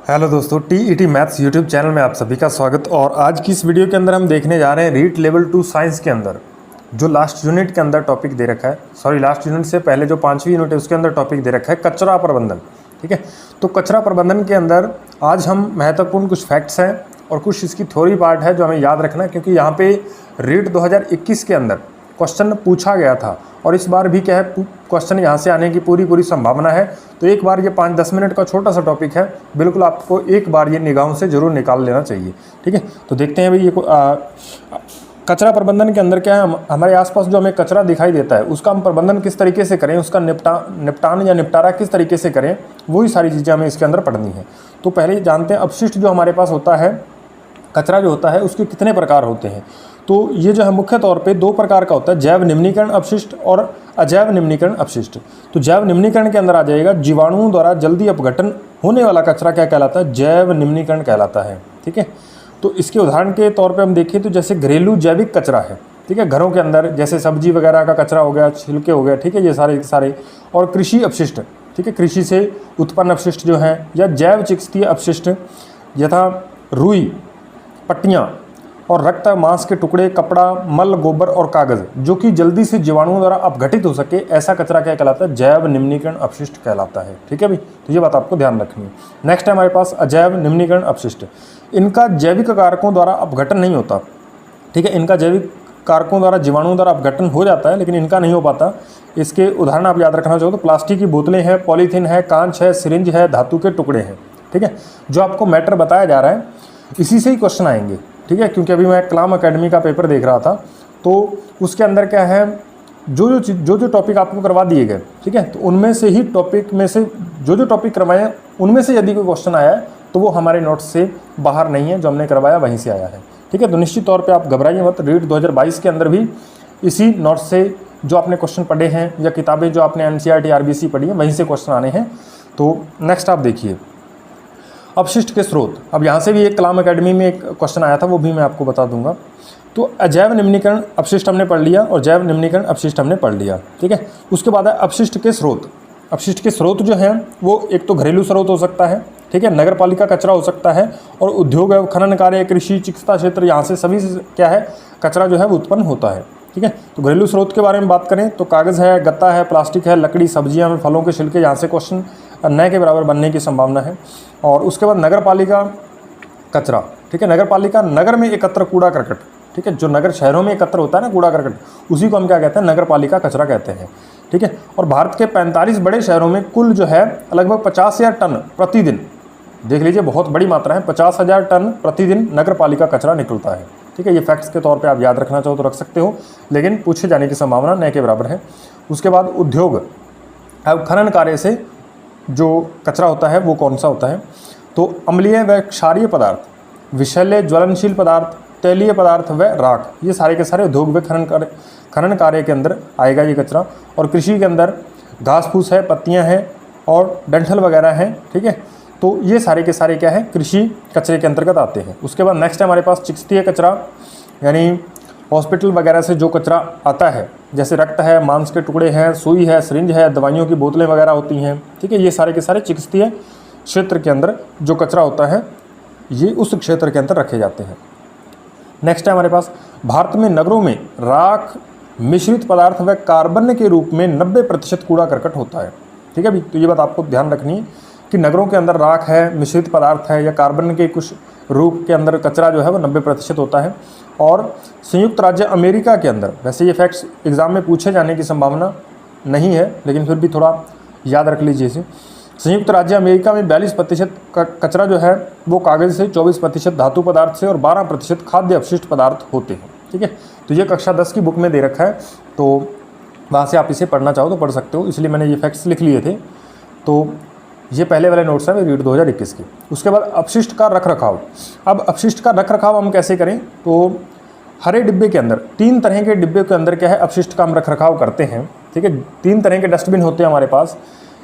Hello दोस्तों, TET maths YouTube channel में आप सभी का स्वागत। और आज की इस वीडियो के अंदर हम देखने जा रहे हैं रीट लेवल 2 साइंस के अंदर जो लास्ट यूनिट के अंदर टॉपिक दे रखा है, लास्ट यूनिट से पहले जो 5वीं यूनिट है उसके अंदर टॉपिक दे रखा है कचरा प्रबंधन। ठीक है, तो कचरा प्रबंधन के अंदर आज हम महत्वपूर्ण कुछ फैक्ट्स हैं और कुछ इसकी थ्योरी पार्ट है जो हमें याद रखना है, क्योंकि यहाँ पे रीट 2021 के अंदर क्वेश्चन पूछा गया था और इस बार भी क्या है, क्वेश्चन यहाँ से आने की पूरी संभावना है। तो एक बार ये 5-10 मिनट का छोटा सा टॉपिक है, बिल्कुल आपको एक बार ये निगाहों से जरूर निकाल लेना चाहिए। ठीक है, तो देखते हैं भाई ये कचरा प्रबंधन के अंदर क्या है, हमारे आसपास जो हमें कचरा दिखाई देता है उसका हम प्रबंधन किस तरीके से करें, उसका निपटान या निपटारा किस तरीके से करें, वही सारी चीज़ें हमें इसके अंदर पढ़नी है। तो पहले जानते हैं अपशिष्ट जो हमारे पास होता है, कचरा जो होता है उसके कितने प्रकार होते हैं। तो ये जो है मुख्य तौर पे 2 प्रकार का होता है, जैव निम्नीकरण अपशिष्ट और अजैव निम्नीकरण अपशिष्ट। तो जैव निम्नीकरण के अंदर आ जाएगा जीवाणुओं द्वारा जल्दी अपघटन होने वाला कचरा क्या कहलाता है, जैव निम्नीकरण कहलाता है। ठीक है, तो इसके उदाहरण के तौर पे हम देखें तो जैसे घरेलू जैविक कचरा है, ठीक है, घरों के अंदर जैसे सब्जी वगैरह का कचरा हो गया, छिलके हो गए, ठीक है, ये सारे और कृषि अपशिष्ट, ठीक है, कृषि से उत्पन्न अपशिष्ट जो हैं, या जैव चिकित्सीय अपशिष्ट यथा रुई, पट्टियाँ और रक्त मांस के टुकड़े, कपड़ा, मल, गोबर और कागज़ जो कि जल्दी से जीवाणुओं द्वारा अपघटित हो सके, ऐसा कचरा क्या कहलाता है, जैव निम्नीकरण अपशिष्ट कहलाता है। ठीक है भाई, तो ये बात आपको ध्यान रखनी है। नेक्स्ट है हमारे पास अजैव निम्नीकरण अपशिष्ट। इनका जैविक कारकों द्वारा अपघटन नहीं होता। ठीक है, इनका जैविक कारकों द्वारा जीवाणुओं द्वारा अपघटन हो जाता है लेकिन इनका नहीं हो पाता। इसके उदाहरण आप याद रखना चाहो तो प्लास्टिक की बोतलें हैं, पॉलीथीन है, कांच है, सिरिंज है, धातु के टुकड़े हैं। ठीक है, जो आपको मैटर बताया जा रहा है इसी से ही क्वेश्चन आएंगे। ठीक है, क्योंकि अभी मैं कलाम अकेडमी का पेपर देख रहा था तो उसके अंदर क्या है, जो टॉपिक आपको करवा दिए गए, ठीक है, तो उनमें से ही टॉपिक में से जो टॉपिक करवाए उनमें से यदि कोई क्वेश्चन आया है तो वो हमारे नोट्स से बाहर नहीं है, जो हमने करवाया वहीं से आया है। ठीक है, तो निश्चित तौर पे आप घबराइए मत, रीट 2022 के अंदर भी इसी नोट्स से जो आपने क्वेश्चन पढ़े हैं या किताबें जो आपने NCERT RBC पढ़ी है वहीं से क्वेश्चन आने हैं। तो नेक्स्ट आप देखिए अपशिष्ट के स्रोत। अब यहाँ से भी एक कलाम अकेडमी में एक क्वेश्चन आया था, वो भी मैं आपको बता दूंगा। तो अजैव निम्नीकरण अपशिष्ट हमने पढ़ लिया और जैव निम्नीकरण अपशिष्ट हमने पढ़ लिया। ठीक है, उसके बाद है अपशिष्ट के स्रोत। अपशिष्ट के स्रोत जो हैं वो एक तो घरेलू स्रोत हो सकता है, ठीक है, नगर पालिका कचरा हो सकता है, और उद्योग एवं खनन कार्य, कृषि, चिकित्सा क्षेत्र, यहाँ से सभी से क्या है कचरा जो है वो उत्पन्न होता है। ठीक है, तो घरेलू स्रोत के बारे में बात करें तो कागज़ है, गत्ता है, प्लास्टिक है, लकड़ी, सब्जियां में फलों के छिलके, यहाँ से क्वेश्चन न के बराबर बनने की संभावना है। और उसके बाद नगर पालिका कचरा, ठीक है, नगर पालिका नगर में एकत्र कूड़ा करकट, ठीक है, जो नगर शहरों में एकत्र होता है ना कूड़ा करकट, उसी को हम क्या कहते हैं, नगर पालिका कचरा कहते हैं। ठीक है, और भारत के 45 बड़े शहरों में कुल जो है लगभग 50,000 टन प्रतिदिन, देख लीजिए बहुत बड़ी मात्रा है, 50,000 टन प्रतिदिन नगर पालिका कचरा निकलता है। ठीक है, ये फैक्ट्स के तौर पे आप याद रखना चाहो तो रख सकते हो, लेकिन पूछे जाने की संभावना न के बराबर है। उसके बाद उद्योग अब खनन कार्य से जो कचरा होता है वो कौन सा होता है, तो अम्लीय व क्षारीय पदार्थ, विषैले ज्वलनशील पदार्थ, तैलीय पदार्थ व राख, ये सारे के सारे उद्योग व खनन कार्य के अंदर आएगा ये कचरा। और कृषि के अंदर घास फूस है, पत्तियां हैं और डंठल वगैरह हैं। ठीक है, तो ये सारे के सारे क्या है, कृषि कचरे के अंतर्गत आते हैं। उसके बाद नेक्स्ट है हमारे पास चिकित्सीय कचरा, यानी हॉस्पिटल वगैरह से जो कचरा आता है, जैसे रक्त है, मांस के टुकड़े हैं, सुई है, सिरिंज है, दवाइयों की बोतलें वगैरह होती हैं। ठीक है, ये सारे के सारे चिकित्सीय क्षेत्र के अंदर जो कचरा होता है ये उस क्षेत्र के अंदर रखे जाते हैं। नेक्स्ट है हमारे पास भारत में नगरों में राख, मिश्रित पदार्थ व कार्बन के रूप में 90% कूड़ा करकट होता है। ठीक है भी, तो ये बात आपको ध्यान रखनी है कि नगरों के अंदर राख है, मिश्रित पदार्थ है या कार्बन के कुछ रूप के अंदर कचरा जो है वो 90% होता है। और संयुक्त राज्य अमेरिका के अंदर, वैसे ये फैक्ट्स एग्जाम में पूछे जाने की संभावना नहीं है लेकिन फिर भी थोड़ा याद रख लीजिए इसे, संयुक्त राज्य अमेरिका में 42% का कचरा जो है वो कागज़ से, 24% धातु पदार्थ से और 12% खाद्य अपशिष्ट पदार्थ होते हैं। ठीक है, तो ये कक्षा 10 की बुक में दे रखा है, तो वहाँ से आप इसे पढ़ना चाहो तो पढ़ सकते हो, इसलिए मैंने ये फैक्ट्स लिख लिए थे। तो ये पहले वाले नोट्स हैं रीट 2021 के। उसके बाद अपशिष्ट का रख रखाव। अब अपशिष्ट का रख रखाव हम कैसे करें, तो हरे डिब्बे के अंदर, 3 तरह के डिब्बे के अंदर क्या है अपशिष्ट का हम रख रखाव करते हैं। ठीक है, 3 तरह के डस्टबिन होते हैं हमारे पास।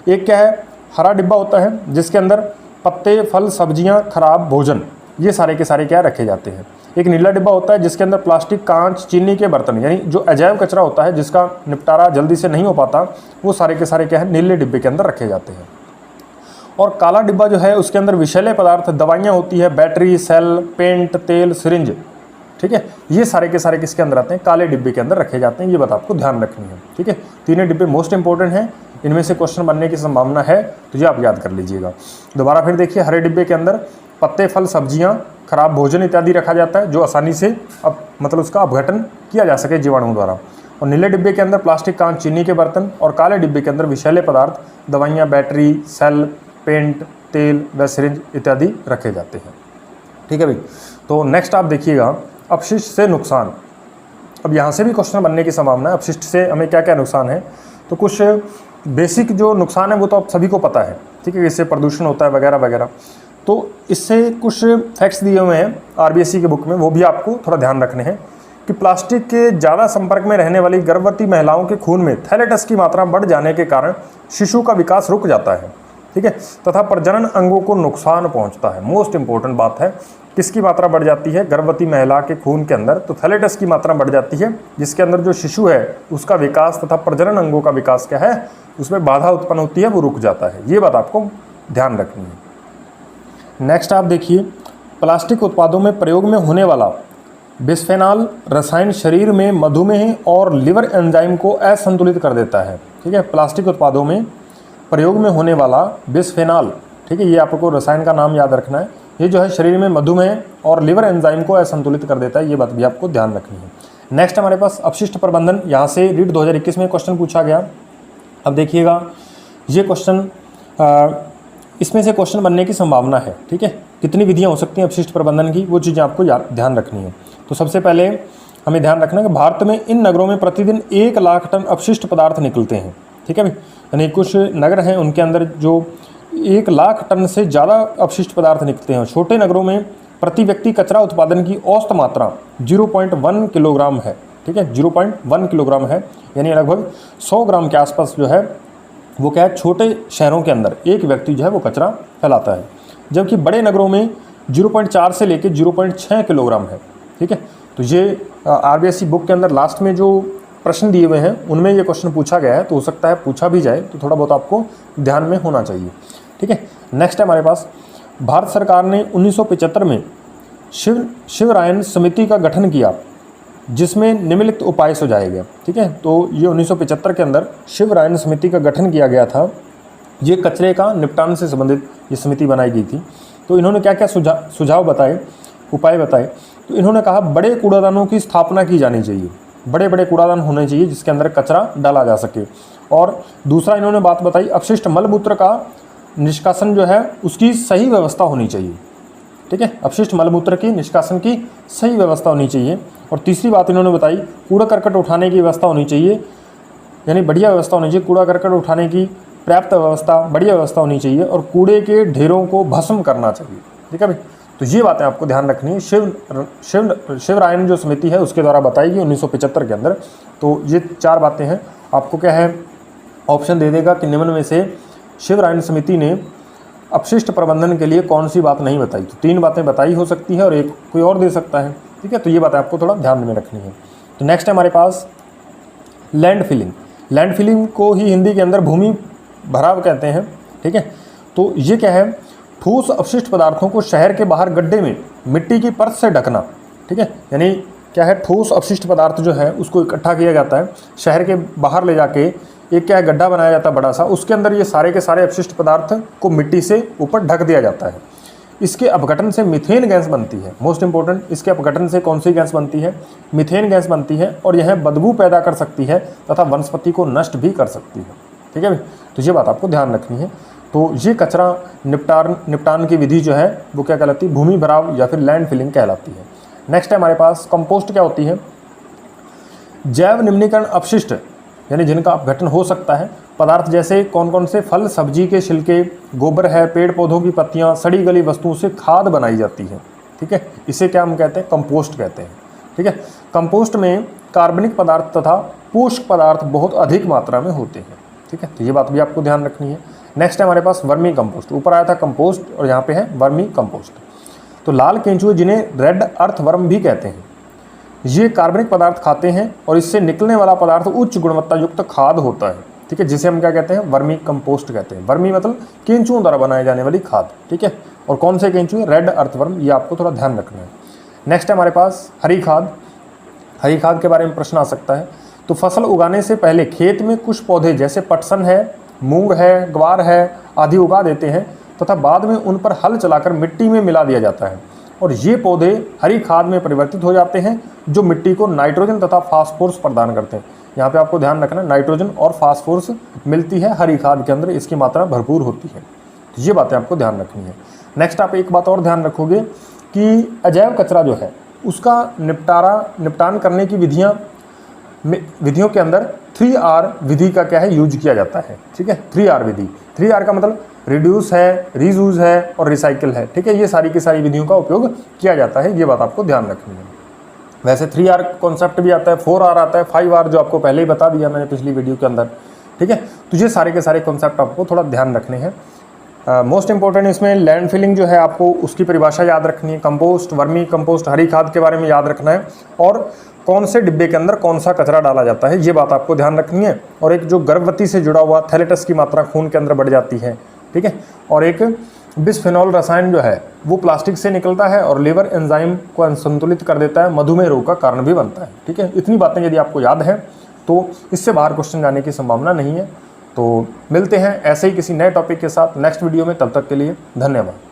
एक क्या है, हरा डिब्बा होता है जिसके अंदर पत्ते, फल, सब्जियां, खराब भोजन, ये सारे के सारे क्या रखे जाते हैं। एक नीला डिब्बा होता है जिसके अंदर प्लास्टिक, कांच, चीनी के बर्तन, यानी जो अजैव कचरा होता है जिसका निपटारा जल्दी से नहीं हो पाता, वो सारे के सारे क्या है नीले डिब्बे के अंदर रखे जाते हैं। और काला डिब्बा जो है उसके अंदर विषैले पदार्थ, दवाइयाँ होती है, बैटरी, सेल, पेंट, तेल, सिरिंज, ठीक है, ये सारे के सारे किसके अंदर आते हैं, काले डिब्बे के अंदर रखे जाते हैं। ये बात आपको ध्यान रखनी है, ठीक है। तीनों डिब्बे मोस्ट इंपॉर्टेंट हैं, इनमें से क्वेश्चन बनने की संभावना है, तो ये आप याद कर लीजिएगा। दोबारा फिर देखिए, हरे डिब्बे के अंदर पत्ते, फल, सब्जियां, खराब भोजन इत्यादि रखा जाता है जो आसानी से मतलब उसका अपघटन किया जा सके जीवाणु द्वारा। और नीले डिब्बे के अंदर प्लास्टिक, कांच, चीनी के बर्तन, और काले डिब्बे के अंदर विषैले पदार्थ, दवाइयाँ, बैटरी, सेल, पेंट, तेल व सिरिंज इत्यादि रखे जाते हैं, ठीक है भाई। तो नेक्स्ट आप देखिएगा, अपशिष्ट से नुकसान। अब यहाँ से भी क्वेश्चन बनने की संभावना है, अपशिष्ट से हमें क्या क्या नुकसान है। तो कुछ बेसिक जो नुकसान है वो तो आप सभी को पता है, ठीक है, इससे प्रदूषण होता है वगैरह वगैरह। तो इससे कुछ फैक्ट्स दिए हुए हैं आरबीएससी के बुक में, वो भी आपको थोड़ा ध्यान रखने हैं कि प्लास्टिक के ज़्यादा संपर्क में रहने वाली गर्भवती महिलाओं के खून में थैलेटस की मात्रा बढ़ जाने के कारण शिशु का विकास रुक जाता है, ठीक है, तथा प्रजनन अंगों को नुकसान पहुंचता है। मोस्ट इंपॉर्टेंट बात है, किसकी मात्रा बढ़ जाती है, गर्भवती महिला के खून के अंदर, तो थैलेटस की मात्रा बढ़ जाती है, जिसके अंदर जो शिशु है उसका विकास तथा प्रजनन अंगों का विकास क्या है, उसमें बाधा उत्पन्न होती है, वो रुक जाता है। ये बात आपको ध्यान रखनी है। नेक्स्ट आप देखिए, प्लास्टिक उत्पादों में प्रयोग में होने वाला बिस्फेनॉल रसायन शरीर में मधुमेह और लिवर एंजाइम को असंतुलित कर देता है, ठीक है। प्लास्टिक उत्पादों में प्रयोग में होने वाला बिस्फेनॉल, ठीक है, ये आपको रसायन का नाम याद रखना है, ये जो है शरीर में मधुमेह और लिवर एंजाइम को असंतुलित कर देता है, ये बात भी आपको ध्यान रखनी है। नेक्स्ट हमारे पास अपशिष्ट प्रबंधन, यहाँ से रीट 2021 में क्वेश्चन पूछा गया। अब देखिएगा, ये क्वेश्चन इसमें से क्वेश्चन बनने की संभावना है, ठीक है। कितनी विधियाँ हो सकती हैं अपशिष्ट प्रबंधन की, वो चीज़ें आपको ध्यान रखनी है। तो सबसे पहले हमें ध्यान रखना है कि भारत में इन नगरों में प्रतिदिन 1 लाख टन अपशिष्ट पदार्थ निकलते हैं, ठीक है भाई। यानी कुछ नगर हैं उनके अंदर जो 1 लाख टन से ज़्यादा अपशिष्ट पदार्थ निकलते हैं। छोटे नगरों में प्रति व्यक्ति कचरा उत्पादन की औसत मात्रा 0.1 किलोग्राम है, ठीक है, 0.1 किलोग्राम है, यानी लगभग 100 ग्राम के आसपास जो है वो क्या है, छोटे शहरों के अंदर एक व्यक्ति जो है वो कचरा फैलाता है, जबकि बड़े नगरों में 0.4 से लेकर 0.6 किलोग्राम है, ठीक है। तो ये आरबीएससी बुक के अंदर लास्ट में जो प्रश्न दिए हुए हैं उनमें ये क्वेश्चन पूछा गया है, तो हो सकता है पूछा भी जाए, तो थोड़ा बहुत आपको ध्यान में होना चाहिए, ठीक है। नेक्स्ट है हमारे पास, भारत सरकार ने 1975 में शिवरायन समिति का गठन किया, जिसमें निम्नलिखित उपाय सुझाए गए, ठीक है। तो ये 1975 के अंदर शिवरायन समिति का गठन किया गया था, ये कचरे का निपटान से संबंधित ये समिति बनाई गई थी। तो इन्होंने क्या क्या सुझाव बताए, उपाय बताए। तो इन्होंने कहा बड़े कूड़ादानों की स्थापना की जानी चाहिए, बड़े बड़े कूड़ादान होने चाहिए जिसके अंदर कचरा डाला जा सके। और दूसरा इन्होंने बात बताई, अपशिष्ट मलमूत्र का निष्कासन जो है उसकी सही व्यवस्था होनी चाहिए, ठीक है, अपशिष्ट मलमूत्र की निष्कासन की सही व्यवस्था होनी चाहिए। और तीसरी बात इन्होंने बताई, कूड़ा करकट उठाने की व्यवस्था होनी चाहिए, यानी बढ़िया व्यवस्था होनी चाहिए, कूड़ा करकट उठाने की पर्याप्त व्यवस्था, बढ़िया व्यवस्था होनी चाहिए, और कूड़े के ढेरों को भस्म करना चाहिए, ठीक है भाई। तो ये बातें आपको ध्यान रखनी है, शिवरायन जो समिति है उसके द्वारा बताई गई 1975 के अंदर। तो ये 4 बातें हैं, आपको क्या है ऑप्शन दे देगा कि निम्न में से शिवरायन समिति ने अपशिष्ट प्रबंधन के लिए कौन सी बात नहीं बताई। तो 3 बातें बताई हो सकती है और एक कोई और दे सकता है, ठीक है। तो ये बातें आपको थोड़ा ध्यान में रखनी है। तो नेक्स्ट है हमारे पास लैंड फिलिंग। लैंड फिलिंग को ही हिंदी के अंदर भूमि भराव कहते हैं, ठीक है। तो ये क्या है, ठोस अपशिष्ट पदार्थों को शहर के बाहर गड्ढे में मिट्टी की परत से ढकना, ठीक है। यानी क्या है, ठोस अपशिष्ट पदार्थ जो है उसको इकट्ठा किया जाता है, शहर के बाहर ले जाके एक क्या है गड्ढा बनाया जाता है बड़ा सा, उसके अंदर ये सारे के सारे अपशिष्ट पदार्थ को मिट्टी से ऊपर ढक दिया जाता है। इसके अपघटन से मीथेन गैस बनती है, मोस्ट इंपॉर्टेंट, इसके अपघटन से कौन सी गैस बनती है, मीथेन गैस बनती है, और यह बदबू पैदा कर सकती है तथा वनस्पति को नष्ट भी कर सकती है, ठीक है भाई। तो ये बात आपको ध्यान रखनी है। तो ये कचरा निपटान की विधि जो है वो क्या कहलाती है, भूमि भराव या फिर लैंड फिलिंग कहलाती है। नेक्स्ट है हमारे पास कंपोस्ट। क्या होती है, जैव निम्नीकरण अपशिष्ट, यानी जिनका अपघटन हो सकता है पदार्थ, जैसे कौन कौन से, फल सब्जी के छिलके, गोबर है, पेड़ पौधों की पत्तियां, सड़ी गली वस्तुओं से खाद बनाई जाती है, ठीक है। इसे क्या हम कहते हैं, कंपोस्ट कहते हैं, ठीक है। कंपोस्ट में कार्बनिक पदार्थ तथा पोषक पदार्थ बहुत अधिक मात्रा में होते हैं, ठीक है। तो ये बात भी आपको ध्यान रखनी है। नेक्स्ट है हमारे पास वर्मी कंपोस्ट। ऊपर आया था कंपोस्ट और यहाँ पे है वर्मी कंपोस्ट। तो लाल केंचुए, जिन्हें रेड अर्थवर्म भी कहते हैं, ये कार्बनिक पदार्थ खाते हैं और इससे निकलने वाला पदार्थ उच्च गुणवत्ता युक्त खाद होता है, ठीक है, जिसे हम क्या कहते हैं, वर्मी कंपोस्ट कहते हैं। वर्मी मतलब केंचुओं द्वारा बनाई जाने वाली खाद, ठीक है। और कौन से केंचुए, रेड अर्थवर्म, ये आपको थोड़ा ध्यान रखना है। नेक्स्ट है हमारे पास हरी खाद। हरी खाद के बारे में प्रश्न आ सकता है। तो फसल उगाने से पहले खेत में कुछ पौधे जैसे पटसन है, मूंग है, ग्वार है आदि उगा देते हैं तथा बाद में उन पर हल चलाकर मिट्टी में मिला दिया जाता है और ये पौधे हरी खाद में परिवर्तित हो जाते हैं जो मिट्टी को नाइट्रोजन तथा फास्फोरस प्रदान करते हैं। यहाँ पे आपको ध्यान रखना, नाइट्रोजन और फास्फोरस मिलती है हरी खाद के अंदर, इसकी मात्रा भरपूर होती है। तो ये बातें आपको ध्यान रखनी है। नेक्स्ट आप एक बात और ध्यान रखोगे कि अजैव कचरा जो है उसका निपटान करने की विधियों के अंदर 3R विधि का क्या है, यूज किया जाता है, ठीक है। 3R विधि, 3R का मतलब रिड्यूस है, रीयूज है और रिसाइकिल है, ठीक है। ये सारी की सारी विधियों का उपयोग किया जाता है, ये बात आपको ध्यान रखनी है। वैसे 3R कॉन्सेप्ट भी आता है, 4R आता है, 5R जो आपको पहले ही बता दिया मैंने पिछली वीडियो के अंदर, ठीक है। तो ये सारे के सारे कॉन्सेप्ट आपको थोड़ा ध्यान रखने हैं। मोस्ट इंपॉर्टेंट इसमें लैंड फिलिंग जो है आपको उसकी परिभाषा याद रखनी है, कंपोस्ट, वर्मी कंपोस्ट, हरी खाद के बारे में याद रखना है और कौन से डिब्बे के अंदर कौन सा कचरा डाला जाता है, ये बात आपको ध्यान रखनी है। और एक जो गर्भवती से जुड़ा हुआ थैलेटस की मात्रा खून के अंदर बढ़ जाती है, ठीक है। और एक बिस्फेनॉल रसायन जो है वो प्लास्टिक से निकलता है और लिवर एंजाइम को असंतुलित कर देता है, मधुमेह रोग का कारण भी बनता है, ठीक है। इतनी बातें यदि आपको याद है तो इससे बाहर क्वेश्चन जाने की संभावना नहीं है। तो मिलते हैं ऐसे ही किसी नए टॉपिक के साथ नेक्स्ट वीडियो में, तब तक के लिए धन्यवाद।